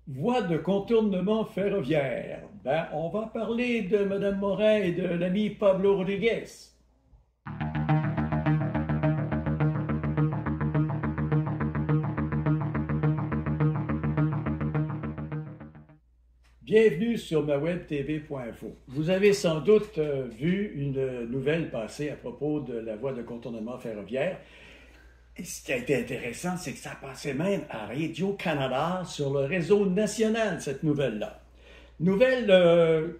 Voie de contournement ferroviaire. Ben, on va parler de Mme Morin et de l'ami Pablo Rodriguez. Bienvenue sur mawebtv.info. Vous avez sans doute vu une nouvelle passer à propos de la voie de contournement ferroviaire. Et ce qui a été intéressant, c'est que ça passait même à Radio-Canada sur le réseau national, cette nouvelle-là. Nouvelle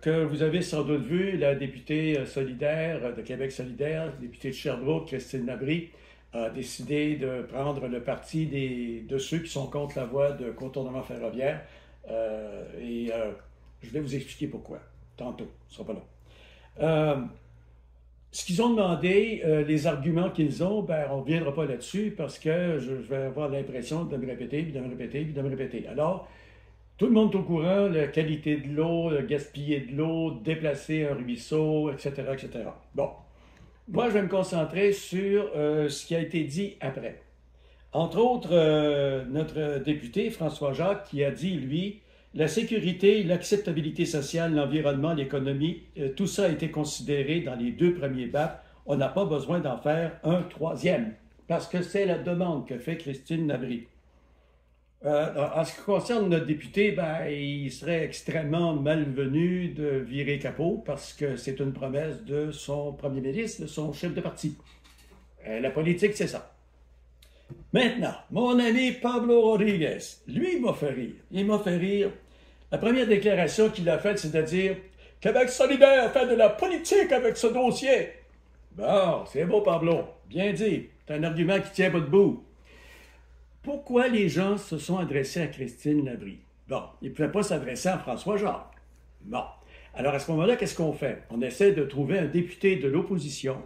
que vous avez sans doute vue, la députée solidaire de Québec solidaire, députée de Sherbrooke, Christine Labrie, a décidé de prendre le parti de ceux qui sont contre la voie de contournement ferroviaire. Je vais vous expliquer pourquoi, tantôt, ce ne sera pas long. Ce qu'ils ont demandé, les arguments qu'ils ont, ben, on ne reviendra pas là-dessus parce que je vais avoir l'impression de me répéter, puis de me répéter, puis de me répéter. Alors, tout le monde est au courant, la qualité de l'eau, le gaspiller de l'eau, déplacer un ruisseau, etc., etc. Bon, moi, je vais me concentrer sur ce qui a été dit après. Entre autres, notre député, François Jacques, qui a dit, lui, la sécurité, l'acceptabilité sociale, l'environnement, l'économie, tout ça a été considéré dans les deux premiers BAP. On n'a pas besoin d'en faire un troisième, parce que c'est la demande que fait Christine Labrie. En ce qui concerne notre député, ben, il serait extrêmement malvenu de virer capot, parce que c'est une promesse de son premier ministre, de son chef de parti. La politique, c'est ça. Maintenant, mon ami Pablo Rodriguez, lui, il m'a fait rire. Il m'a fait rire. La première déclaration qu'il a faite, c'est de dire « Québec solidaire fait de la politique avec ce dossier. » Bon, c'est beau, Pablo. Bien dit. C'est un argument qui tient pas debout. Pourquoi les gens se sont adressés à Christine Labrie? Bon, ils ne pouvaient pas s'adresser à François Jacques. Bon. Alors, à ce moment-là, qu'est-ce qu'on fait? On essaie de trouver un député de l'opposition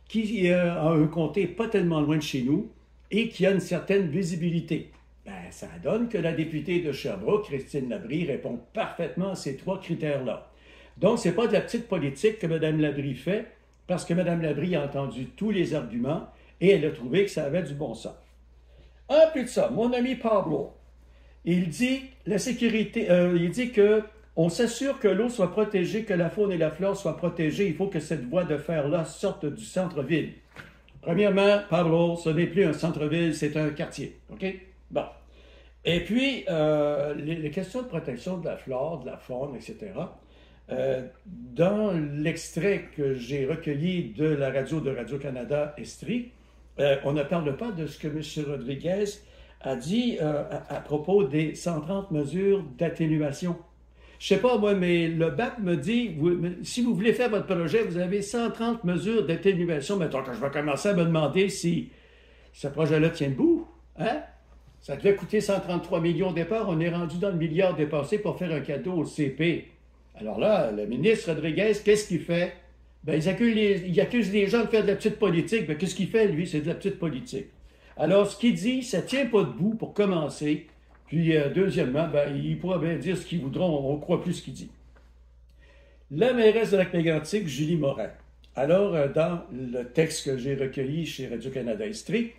qui a un comté pas tellement loin de chez nous et qui a une certaine visibilité. Ben, ça donne que la députée de Sherbrooke, Christine Labrie, répond parfaitement à ces trois critères-là. Donc, ce n'est pas de la petite politique que Mme Labrie fait, parce que Mme Labrie a entendu tous les arguments et elle a trouvé que ça avait du bon sens. En plus de ça, mon ami Pablo, il dit la sécurité, il dit que on s'assure que l'eau soit protégée, que la faune et la flore soient protégées. Il faut que cette voie de fer-là sorte du centre-ville. Premièrement, Pablo, ce n'est plus un centre-ville, c'est un quartier. OK? Bon. Et puis, les questions de protection de la flore, de la faune, etc., dans l'extrait que j'ai recueilli de la radio de Radio-Canada Estrie, on ne parle pas de ce que M. Rodriguez a dit à propos des 130 mesures d'atténuation. Je ne sais pas, moi, mais le BAP me dit, si vous voulez faire votre projet, vous avez 130 mesures d'atténuation. Mais attends, quand je vais commencer à me demander si ce projet-là tient debout, hein? Ça devait coûter 133 millions au départ. On est rendu dans le milliard dépassé pour faire un cadeau au CP. Alors là, le ministre Rodriguez, qu'est-ce qu'il fait? Ben, il accuse les gens de faire de la petite politique. Ben, qu'est-ce qu'il fait, lui? C'est de la petite politique. Alors, ce qu'il dit, ça ne tient pas debout pour commencer. Puis, deuxièmement, ben, il pourra bien dire ce qu'ils voudront, on ne croit plus ce qu'il dit. La mairesse de Lac-Mégantic, Julie Morin. Alors, dans le texte que j'ai recueilli chez Radio-Canada Estrie,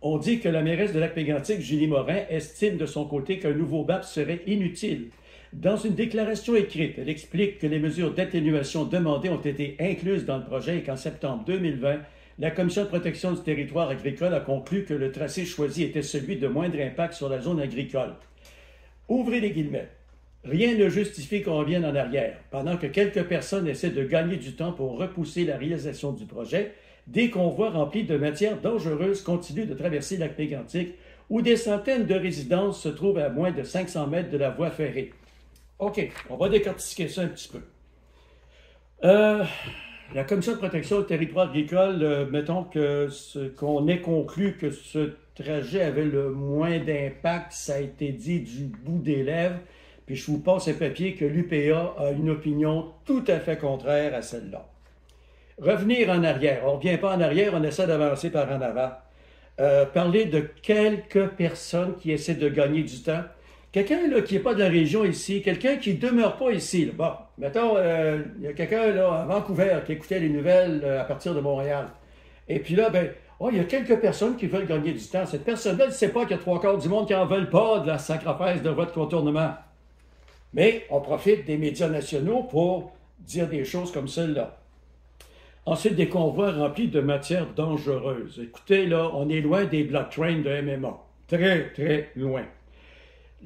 on dit que la mairesse de Lac-Mégantic, Julie Morin, estime de son côté qu'un nouveau BAP serait inutile. Dans une déclaration écrite, elle explique que les mesures d'atténuation demandées ont été incluses dans le projet et qu'en septembre 2020, la Commission de protection du territoire agricole a conclu que le tracé choisi était celui de moindre impact sur la zone agricole. Ouvrez les guillemets. Rien ne justifie qu'on revienne en arrière. Pendant que quelques personnes essaient de gagner du temps pour repousser la réalisation du projet, des convois remplis de matières dangereuses continuent de traverser Lac-Mégantic, où des centaines de résidences se trouvent à moins de 500 mètres de la voie ferrée. OK, on va décortiquer ça un petit peu. La Commission de protection du territoire agricole, mettons qu'on ait conclu que ce trajet avait le moins d'impact, ça a été dit du bout des lèvres, puis je vous passe un papier que l'UPA a une opinion tout à fait contraire à celle-là. Revenir en arrière, on ne revient pas en arrière, on essaie d'avancer par en avant. Parler de quelques personnes qui essaient de gagner du temps. Quelqu'un là, qui n'est pas de la région ici, quelqu'un qui ne demeure pas ici. Là. Bon, mettons, il y a quelqu'un là, à Vancouver qui écoutait les nouvelles à partir de Montréal. Et puis là, ben, il y a quelques personnes qui veulent gagner du temps. Cette personne-là ne sait pas qu'il y a trois quarts du monde qui n'en veulent pas de la sacrifice de voie de contournement. Mais on profite des médias nationaux pour dire des choses comme celle-là. Ensuite, des convois remplis de matières dangereuses. Écoutez, là, on est loin des block trains de MMA. Très, très loin.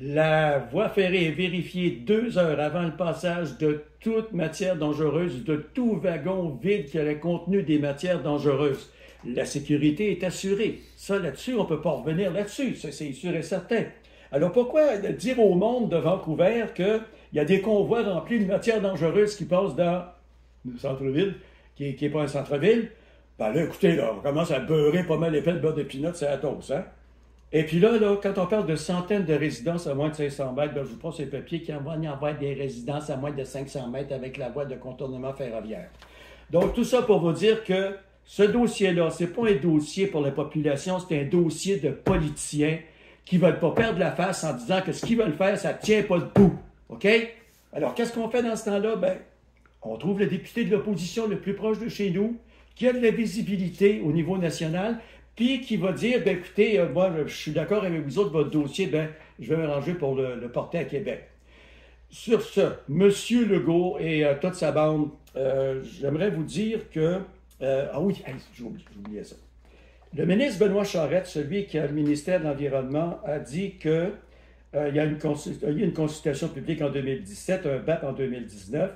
La voie ferrée est vérifiée 2 heures avant le passage de toute matière dangereuse, de tout wagon vide qui aurait contenu des matières dangereuses. La sécurité est assurée. Ça, là-dessus, on ne peut pas revenir là-dessus. Ça, c'est sûr et certain. Alors, pourquoi dire au monde de Vancouver qu'il y a des convois remplis de matières dangereuses qui passent dans le centre-ville, qui n'est pas un centre-ville? Ben là, écoutez, là, on commence à beurrer pas mal épais de beurre de pinot, c'est la toast, hein? Et puis là, quand on parle de centaines de résidences à moins de 500 mètres, ben, je vous prends ces papiers qui envoient y avoir des résidences à moins de 500 mètres avec la voie de contournement ferroviaire. Donc, tout ça pour vous dire que ce dossier-là, ce n'est pas un dossier pour la population, c'est un dossier de politiciens qui ne veulent pas perdre la face en disant que ce qu'ils veulent faire, ça ne tient pas debout. OK? Alors, qu'est-ce qu'on fait dans ce temps-là? Ben, on trouve le député de l'opposition le plus proche de chez nous, qui a de la visibilité au niveau national, puis qui va dire, ben écoutez, moi, je suis d'accord avec vous autres, votre dossier, ben, je vais m'arranger pour le porter à Québec. Sur ce, M. Legault et toute sa bande, j'aimerais vous dire que... ah oui, j'oubliais ça. Le ministre Benoît Charette, celui qui a le ministère de l'Environnement, a dit qu'il y a une consultation publique en 2017, un BAP en 2019.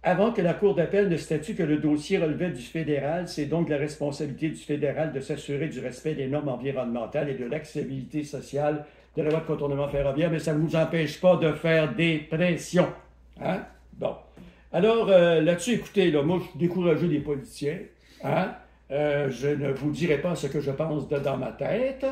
Avant que la Cour d'appel ne statue que le dossier relevait du fédéral, c'est donc la responsabilité du fédéral de s'assurer du respect des normes environnementales et de l'accessibilité sociale de la loi de contournement ferroviaire, mais ça ne vous empêche pas de faire des pressions. Hein? Bon. Alors, là-dessus, écoutez, là, moi, je suis découragé des politiciens. Hein? Je ne vous dirai pas ce que je pense dans ma tête.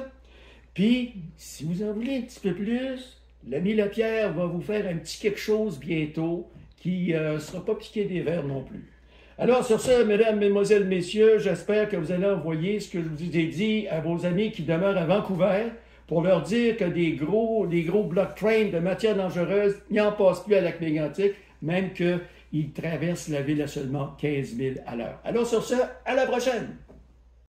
Puis, si vous en voulez un petit peu plus, l'ami Lapierre va vous faire un petit quelque chose bientôt qui ne sera pas piqué des verres non plus. Alors, sur ce, mesdames, mesdemoiselles, messieurs, j'espère que vous allez envoyer ce que je vous ai dit à vos amis qui demeurent à Vancouver pour leur dire que des gros block trains de matières dangereuses n'y en passent plus à Lac-Mégantic, même qu'ils traversent la ville à seulement 15 000 à l'heure. Alors, sur ce, à la prochaine!